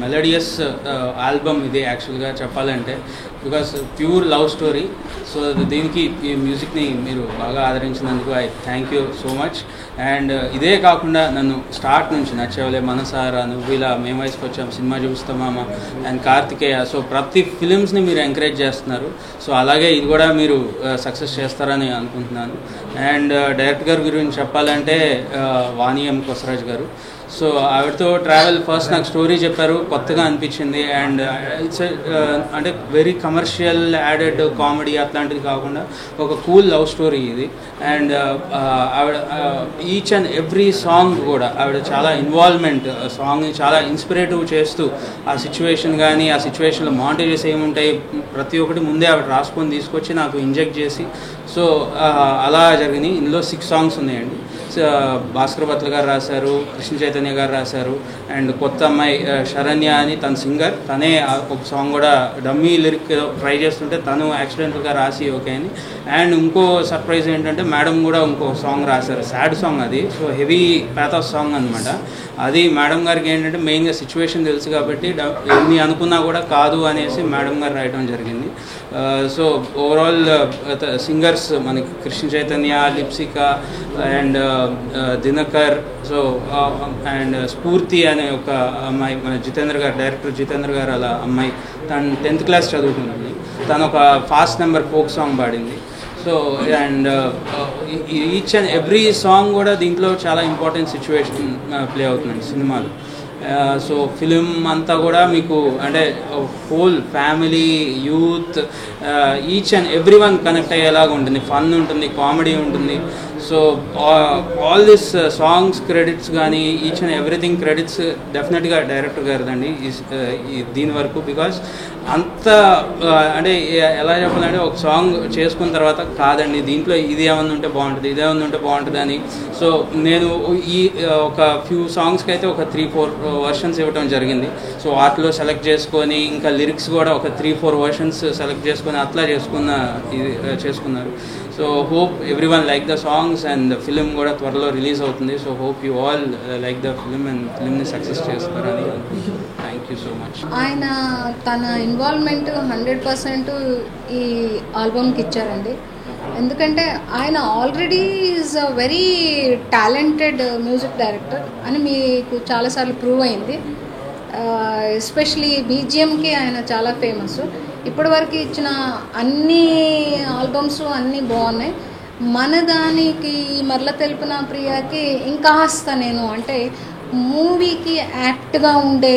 Melodious album ఇది యాక్చువల్గా చెప్పాలంటే, because pure love story. So దీనికి ఈ మ్యూజిక్ని మీరు బాగా ఆదరించినందుకు I thank you so much. And ఇదే కాకుండా నన్ను స్టార్ట్ నుంచి నచ్చేవలే, మనసారా, నువ్వు ఇలా, మేము వయసుకు వచ్చాం, సినిమా చూస్తామా అండ్ కార్తికేయ, సో ప్రతి ఫిలిమ్స్ని మీరు ఎంకరేజ్ చేస్తున్నారు. సో అలాగే ఇది కూడా మీరు సక్సెస్ చేస్తారని అనుకుంటున్నాను. అండ్ డైరెక్టర్ గారి గురించి చెప్పాలంటే వాణి ఎం కొసరాజ్ గారు. సో ఆవిడతో ట్రావెల్ ఫస్ట్ నాకు స్టోరీ చెప్పారు, కొత్తగా అనిపించింది. అండ్ ఇట్స్ అంటే వెరీ కమర్షియల్ యాడెడ్ కామెడీ అట్లాంటిది కాకుండా ఒక కూల్ లవ్ స్టోరీ ఇది. అండ్ ఆవిడ ఈచ్ అండ్ ఎవ్రీ సాంగ్ కూడా ఆవిడ చాలా ఇన్వాల్వ్మెంట్, సాంగ్ని చాలా ఇన్స్పిరేటివ్ చేస్తూ ఆ సిచ్యువేషన్ కానీ ఆ సిచ్యువేషన్లో మాంటేజెస్ ఏముంటాయి ప్రతి ఒక్కటి ముందే ఆవిడ రాసుకొని తీసుకొచ్చి నాకు ఇంజెక్ట్ చేసి, సో అలా జరిగినాయి. ఇందులో 6 సాంగ్స్ ఉన్నాయండి. భాస్కర్ భట్ల గారు రాశారు, కృష్ణ చైతన్య గారు రాశారు. అండ్ కొత్త అమ్మాయి శరణ్య అని తన సింగర్, తనే ఒక సాంగ్ కూడా డమ్మీ లిరిక్ ట్రై చేస్తుంటే తను యాక్సిడెంటల్గా రాసి ఓకే అని. అండ్ ఇంకో సర్ప్రైజ్ ఏంటంటే మేడం కూడా ఇంకో సాంగ్ రాశారు, సాడ్ సాంగ్ అది. సో హెవీ ప్యాథోస్ సాంగ్ అనమాట అది. మేడం గారికి ఏంటంటే మెయిన్గా సిచ్యువేషన్ తెలుసు కాబట్టి ఎన్ని అనుకున్నా కూడా కాదు అనేసి మేడం గారు రాయడం జరిగింది. సో ఓవరాల్ సింగర్స్ మనకి Krishna Chaitanya, Lipsika and Dinakar, so and స్ఫూర్తి అనే ఒక అమ్మాయి, మన జితేంద్ర గారు, డైరెక్టర్ జితేంద్ర గారు అలా అమ్మాయి, తను 10th క్లాస్ చదువుతుంది. తను ఒక ఫాస్ట్ నెంబర్ ఫోక్ సాంగ్ పాడింది. So and each and every song కూడా దీంట్లో చాలా ఇంపార్టెంట్ సిచ్యువేషన్ ప్లే అవుతుందండి సినిమాలో. సో ఫిలిం అంతా కూడా మీకు అంటే whole family, youth, each and every one connect అయ్యేలాగా ఉంటుంది. ఫన్ ఉంటుంది, కామెడీ ఉంటుంది. So all this songs credits కానీ ఈచ్ అండ్ ఎవ్రీథింగ్ క్రెడిట్స్ డెఫినెట్గా డైరెక్టర్ గారిదండి దీని వరకు. బికాస్ అంత అంటే ఎలా చెప్పాలంటే ఒక సాంగ్ చేసుకున్న తర్వాత కాదండి దీంట్లో ఇది ఏమన్నా ఉంటే బాగుంటుంది, ఇది ఏమన్నా ఉంటే బాగుంటుంది అని. సో నేను ఈ ఒక ఫ్యూ సాంగ్స్కి అయితే ఒక 3-4 వర్షన్స్ ఇవ్వడం జరిగింది. సో వాటిలో సెలెక్ట్ చేసుకొని ఇంకా లిరిక్స్ కూడా ఒక 3-4 వర్షన్స్ సెలెక్ట్ చేసుకొని అట్లా చేసుకున్నారు. So hope everyone like the songs and film కూడా త్వరలో రిలీజ్ అవుతుంది. So hope you all like the film and ఫిలింని సక్సెస్ చేస్తారని అనుకుంటున్నాను. Thank you so much. ఆయన తన ఇన్వాల్వ్మెంట్ 100% ఈ ఆల్బమ్కి ఇచ్చారండి. ఎందుకంటే ఆయన already is a very talented music director అని మీకు చాలాసార్లు ప్రూవ్ అయింది. ఎస్పెషలీ బీజిఎంకి ఆయన చాలా ఫేమస్. ఇప్పటివరకు ఇచ్చిన అన్ని ఆల్బమ్స్ అన్నీ బాగున్నాయి. మన దానికి మరల తెలిపిన ప్రియాకి ఇంకాస్త నేను అంటే మూవీకి యాప్ట్గా ఉండే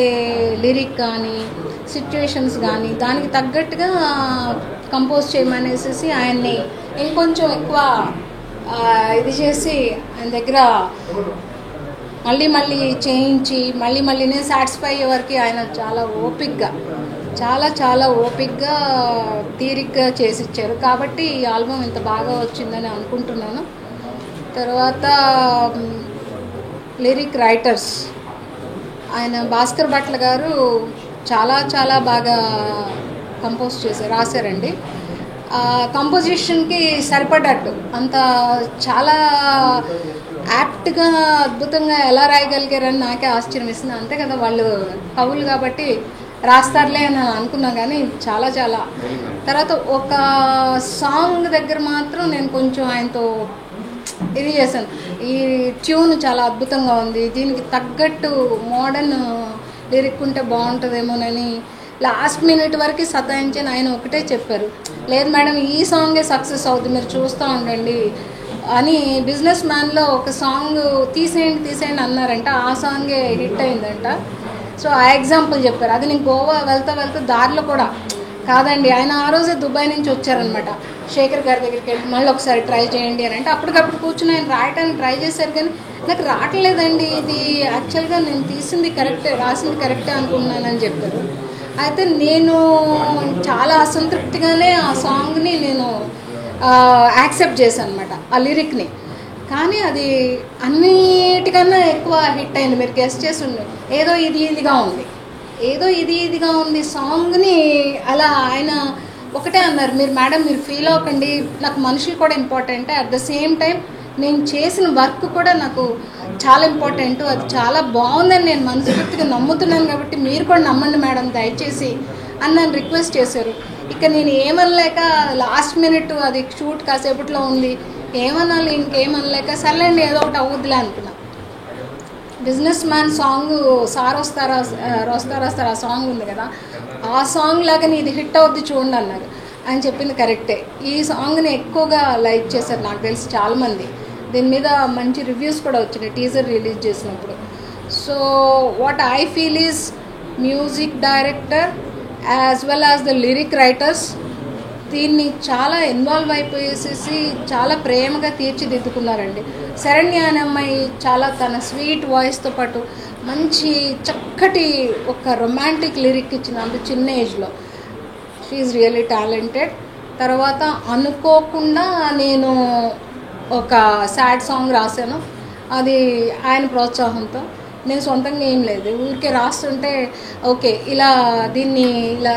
లిరిక్ కానీ సిచ్యువేషన్స్ కానీ దానికి తగ్గట్టుగా కంపోజ్ చేయమనేసి ఆయన్ని ఇంకొంచెం ఎక్కువ ఇది చేసి ఆయన దగ్గర మళ్ళీ మళ్ళీ చేయించి మళ్ళీనే సాటిస్ఫై అయ్యే వరకు ఆయన చాలా ఓపిక్గా చాలా ఓపిక్గా తీరిగ్గా చేసిచ్చారు. కాబట్టి ఈ ఆల్బమ్ ఇంత బాగా వచ్చిందని అనుకుంటున్నాను. తర్వాత లిరిక్ రైటర్స్ ఆయన భాస్కర్ భట్ల గారు చాలా బాగా కంపోజ్ రాశారండి. కంపోజిషన్కి సరిపడ్డట్టు అంత చాలా యాప్ట్గా అద్భుతంగా ఎలా రాయగలిగారని నాకే ఆశ్చర్యం ఇస్తుంది. అంతే కదా, వాళ్ళు కవులు కాబట్టి రాస్తారులే అని అనుకున్నాం కానీ చాలా తర్వాత ఒక సాంగ్ దగ్గర మాత్రం నేను కొంచెం ఆయనతో ఇది చేశాను. ఈ ట్యూన్ చాలా అద్భుతంగా ఉంది, దీనికి తగ్గట్టు మోడర్న్ లిరిక్ ఉంటే బాగుంటుందేమోనని లాస్ట్ మినిట్ వరకు సతాయించి ఆయన ఒకటే చెప్పారు, లేదు మేడం ఈ సాంగే సక్సెస్ అవుతుంది మీరు చూస్తూ ఉండండి అని. బిజినెస్ మ్యాన్లో ఒక సాంగ్ తీసేయండి అన్నారంట, ఆ సాంగే హిట్ అయిందంట. సో ఆ ఎగ్జాంపుల్ చెప్పారు. అది నేను గోవా వెళ్తా దారిలో కూడా కాదండి, ఆయన ఆ రోజే దుబాయ్ నుంచి వచ్చారనమాట. శేఖర్ గారి దగ్గరికి వెళ్ళి మళ్ళీ ఒకసారి ట్రై చేయండి అని అంటే అప్పటికప్పుడు కూర్చుని ఆయన రాయటానికి ట్రై చేశారు కానీ నాకు రావట్లేదండి, ఇది యాక్చువల్గా నేను తీసింది కరెక్టే, రాసింది కరెక్టే అనుకున్నానని చెప్పారు. అయితే నేను చాలా అసంతృప్తిగానే ఆ సాంగ్ని నేను యాక్సెప్ట్ చేశాను అనమాట, ఆ లిరిక్ని. కానీ అది అన్నిటికన్నా ఎక్కువ హిట్ అయింది. మీరు గెస్ట్ చేసి ఉండే ఏదో ఇదిగా ఉంది సాంగ్ని. అలా ఆయన ఒకటే అన్నారు, మీరు మేడం మీరు ఫీల్ అవ్వకండి, నాకు మనుషులు కూడా important, at the same time నేను చేసిన వర్క్ కూడా నాకు చాలా ఇంపార్టెంట్, అది చాలా బాగుందని నేను మనస్ఫూర్తిగా నమ్ముతున్నాను. కాబట్టి మీరు కూడా నమ్మండి మేడం దయచేసి అని నన్ను రిక్వెస్ట్ చేశారు. ఇక నేను ఏమనలేక లాస్ట్ మినిట్ అది షూట్ కాసేపట్లో ఉంది, ఏమనాలి ఇంకేమనలేక సర్లేండి ఏదో ఒకటి అవుద్దిలే అనుకున్నా. బిజినెస్ మ్యాన్ సాంగ్ సార్ వస్తారా ఆ సాంగ్ ఉంది కదా, ఆ సాంగ్ లాగా ఇది హిట్ అవుద్ది చూడండి అన్నారు. ఆయన చెప్పింది కరెక్టే. ఈ సాంగ్ని ఎక్కువగా లైక్ చేశారు నాకు తెలిసి చాలామంది. దీని మీద మంచి రివ్యూస్ కూడా వచ్చినాయి టీజర్ రిలీజ్ చేసినప్పుడు. So what I feel is music director as well as the lyric writers దీన్ని చాలా ఇన్వాల్వ్ అయిపోయేసేసి చాలా ప్రేమగా తీర్చిదిద్దుకున్నారండి. శరణ్య అనే అమ్మాయి చాలా తన స్వీట్ వాయిస్తో పాటు మంచి చక్కటి ఒక రొమాంటిక్ లిరిక్ ఇచ్చిన అంత చిన్న ఏజ్లో. She is really talented. తర్వాత అనుకోకుండా నేను ఒక సాడ్ సాంగ్ రాశాను, అది ఆయన ప్రోత్సాహంతో. నేను సొంతంగా ఏం లేదు, ఊరికే రాస్తుంటే ఓకే ఇలా దీన్ని ఇలా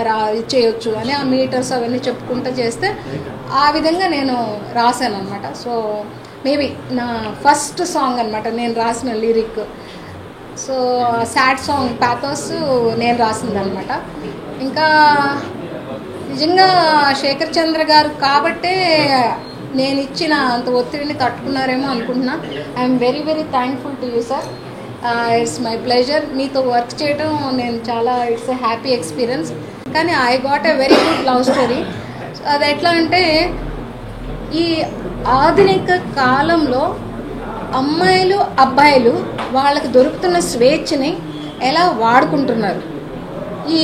చేయొచ్చు అని ఆ మీటర్స్ అవన్నీ చెప్పుకుంటూ చేస్తే ఆ విధంగా నేను రాశాను అనమాట. సో మేబీ నా ఫస్ట్ సాంగ్ అనమాట నేను రాసిన lyric. So sad song pathos నేను రాసింది అనమాట. ఇంకా నిజంగా శేఖర్ చంద్ర గారు కాబట్టే నేను ఇచ్చిన అంత ఒత్తిడిని తట్టుకున్నారేమో అనుకుంటున్నా. I'm very very thankful to you sir. It's my pleasure. మీతో వర్క్ చేయడం నేను చాలా ఇట్స్ ఎ హ్యాపీ ఎక్స్పీరియన్స్. కానీ I got a very good love story. అది ఎట్లా అంటే ఈ ఆధునిక కాలంలో అమ్మాయిలు అబ్బాయిలు వాళ్ళకి దొరుకుతున్న స్వేచ్ఛని ఎలా వాడుకుంటున్నారు, ఈ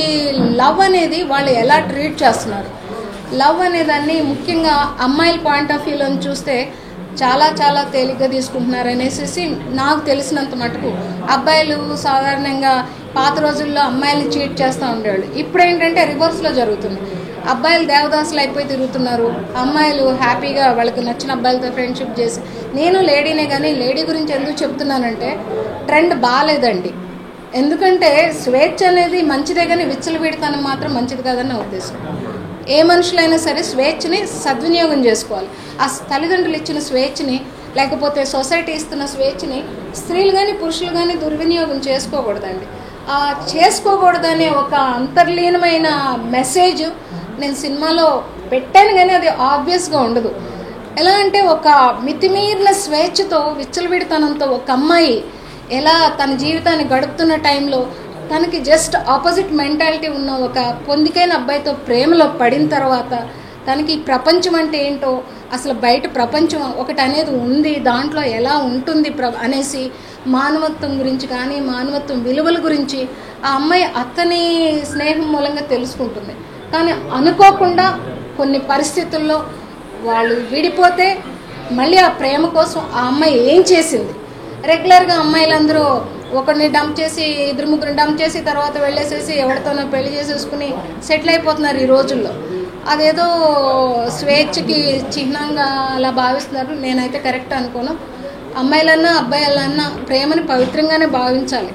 లవ్ అనేది వాళ్ళు ఎలా ట్రీట్ చేస్తున్నారు, లవ్ అనేదాన్ని ముఖ్యంగా అమ్మాయిల పాయింట్ ఆఫ్ వ్యూలో చూస్తే చాలా చాలా తేలిగ్గా తీసుకుంటున్నారు అనేసి నాకు తెలిసినంత మటుకు. అబ్బాయిలు సాధారణంగా పాత రోజుల్లో అమ్మాయిల్ని చీట్ చేస్తూ ఉండేవాళ్ళు. ఇప్పుడు ఏంటంటే రివర్స్లో జరుగుతుంది. అబ్బాయిలు దేవదాసులు అయిపోయి తిరుగుతున్నారు, అమ్మాయిలు హ్యాపీగా వాళ్ళకి నచ్చిన అబ్బాయిలతో ఫ్రెండ్షిప్ చేసి. నేను లేడీనే, కానీ లేడీ గురించి ఎందుకు చెప్తున్నానంటే ట్రెండ్ బాగాలేదండి. ఎందుకంటే స్వేచ్ఛ అనేది మంచిదే, కానీ విచ్చలవిడితనం మాత్రం మంచిది కాదని నా ఉద్దేశం. ఏ మనుషులైనా సరే స్వేచ్ఛని సద్వినియోగం చేసుకోవాలి. ఆ తల్లిదండ్రులు ఇచ్చిన స్వేచ్ఛని లేకపోతే సొసైటీ ఇస్తున్న స్వేచ్ఛని స్త్రీలు కానీ పురుషులు కానీ దుర్వినియోగం చేసుకోకూడదండి. చేసుకోకూడదనే ఒక అంతర్లీనమైన మెసేజ్ నేను సినిమాలో పెట్టాను, కానీ అది ఆబ్వియస్గా ఉండదు. ఎలా అంటే ఒక మితిమీరిన స్వేచ్ఛతో విచ్చలవిడితనంతో ఒక అమ్మాయి ఎలా తన జీవితాన్ని గడుపుతున్న టైంలో తనకి జస్ట్ ఆపోజిట్ మెంటాలిటీ ఉన్న ఒక పొందికైన అబ్బాయితో ప్రేమలో పడిన తర్వాత తనకి ప్రపంచం అంటే ఏంటో, అసలు బయట ప్రపంచం ఒకటి అనేది ఉంది, దాంట్లో ఎలా ఉంటుంది అనేసి మానవత్వం గురించి కానీ మానవత్వం విలువల గురించి ఆ అమ్మాయి అతని స్నేహం మూలంగా తెలుసుకుంటుంది. కానీ అనుకోకుండా కొన్ని పరిస్థితుల్లో వాళ్ళు విడిపోతే మళ్ళీ ఆ ప్రేమ కోసం ఆ అమ్మాయి ఏం చేసింది. రెగ్యులర్గా అమ్మాయిలందరూ ఒకరిని డంప్ చేసి ఇద్దరు ముగ్గురిని డంప్ చేసి తర్వాత వెళ్ళేసేసి ఎవరితోనో పెళ్లి చేసేసుకుని సెటిల్ అయిపోతున్నారు ఈ రోజుల్లో. అదేదో స్వేచ్ఛకి చిహ్నంగా అలా భావిస్తున్నారు. నేనైతే కరెక్ట్ అనుకోను. అమ్మాయిలన్నా అబ్బాయిలన్నా ప్రేమని పవిత్రంగానే భావించాలి.